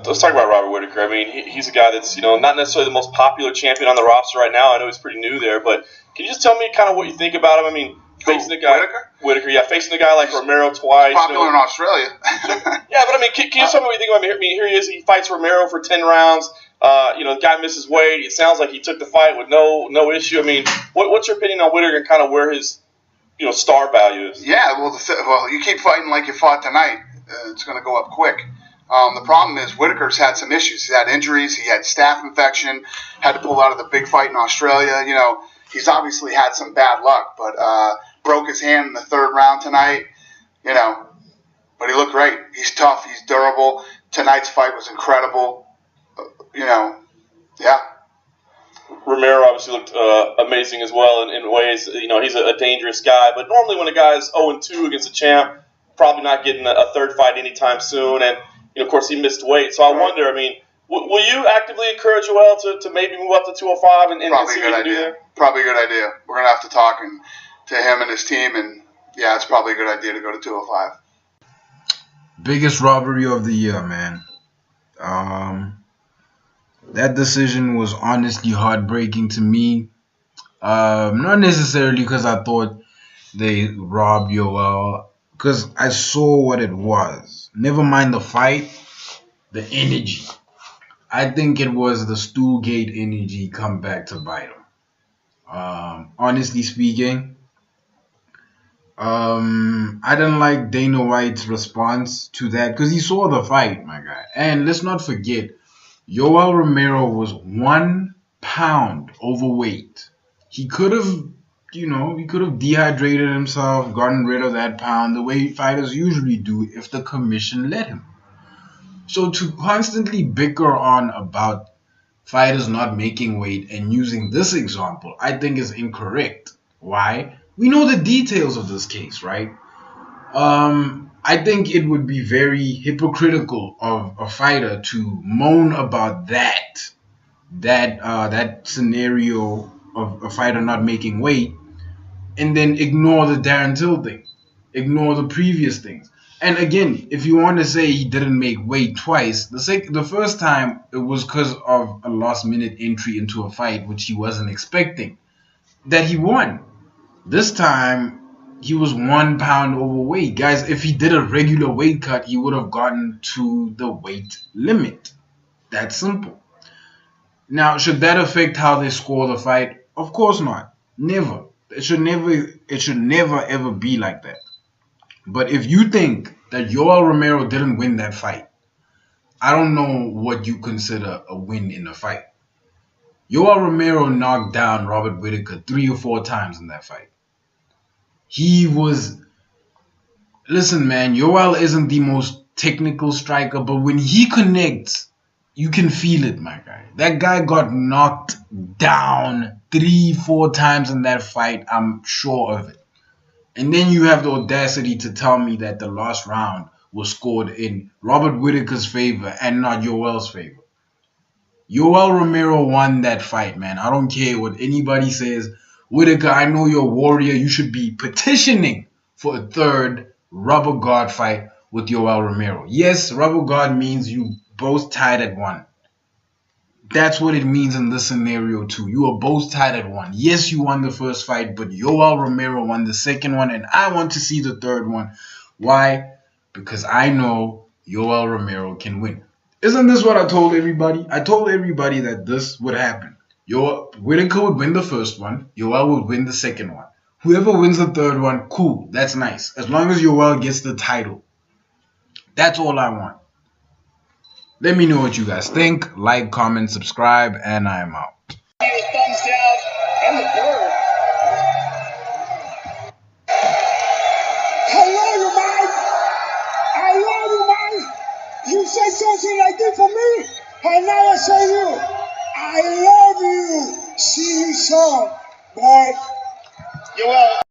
let's talk about Robert Whittaker. I mean, he's a guy that's not necessarily the most popular champion on the roster right now. I know he's pretty new there, but can you just tell me kind of what you think about him? I mean, facing a guy Whittaker, yeah, facing a guy like Romero twice. Popular in Australia. Yeah, but I mean, can you tell me what you think about him? I mean, here he is. He fights Romero for 10 rounds. The guy misses weight. It sounds like he took the fight with no issue. I mean, what's your opinion on Whittaker and kind of where his star value is? Yeah, well, you keep fighting like you fought tonight, it's going to go up quick. The problem is Whittaker's had some issues. He had injuries. He had staph infection. Had to pull out of the big fight in Australia. He's obviously had some bad luck, but broke his hand in the 3rd round tonight. But he looked great. He's tough. He's durable. Tonight's fight was incredible. Yeah. Romero obviously looked amazing as well in ways. He's a dangerous guy, but normally when a guy's 0-2 against a champ, probably not getting a 3rd fight anytime soon. And of course, he missed weight. So I wonder. I mean, will you actively encourage Joel to maybe move up to 205 and see what he can do there? Probably a good idea. We're gonna have to talk to him and his team, and yeah, it's probably a good idea to go to 205. Biggest robbery of the year, man. That decision was honestly heartbreaking to me. Not necessarily because I thought they robbed Yoel, because I saw what it was. Never mind the fight, the energy. I think it was the Stoolgate energy come back to bite him. Honestly speaking, I didn't like Dana White's response to that because he saw the fight, my guy. And let's not forget, Yoel Romero was 1 pound overweight. He could have, dehydrated himself, gotten rid of that pound the way fighters usually do if the commission let him. So to constantly bicker on about fighters not making weight and using this example, I think is incorrect. Why? We know the details of this case, right? I think it would be very hypocritical of a fighter to moan about that scenario of a fighter not making weight and then ignore the Darren Till thing, ignore the previous things. And again, if you want to say he didn't make weight twice, the first time it was because of a last-minute entry into a fight which he wasn't expecting, that he won. This time, he was 1 pound overweight. Guys, if he did a regular weight cut, he would have gotten to the weight limit. That's simple. Now, should that affect how they score the fight? Of course not. Never. It should never ever be like that. But if you think that Yoel Romero didn't win that fight, I don't know what you consider a win in a fight. Yoel Romero knocked down Robert Whittaker 3 or 4 times in that fight. Listen, man, Yoel isn't the most technical striker, but when he connects, you can feel it, my guy. That guy got knocked down 3-4 times in that fight. I'm sure of it. And then you have the audacity to tell me that the last round was scored in Robert Whittaker's favor and not Yoel's favor. Yoel Romero won that fight, man. I don't care what anybody says. Whittaker, I know you're a warrior. You should be petitioning for a 3rd rubber guard fight with Yoel Romero. Yes, rubber guard means you both tied at 1. That's what it means in this scenario too. You are both tied at 1. Yes, you won the first fight, but Yoel Romero won the second one, and I want to see the 3rd one. Why? Because I know Yoel Romero can win. Isn't this what I told everybody? I told everybody that this would happen. Whittaker would win the first one. Yoel would win the second one. Whoever wins the 3rd one, cool. That's nice. As long as Yoel gets the title. That's all I want. Let me know what you guys think. Like, comment, subscribe, and I am out. Thumbs down and the bird. I love you, man. You said something like this for me, and now I say you. I love you. See you soon, boy. Yoel,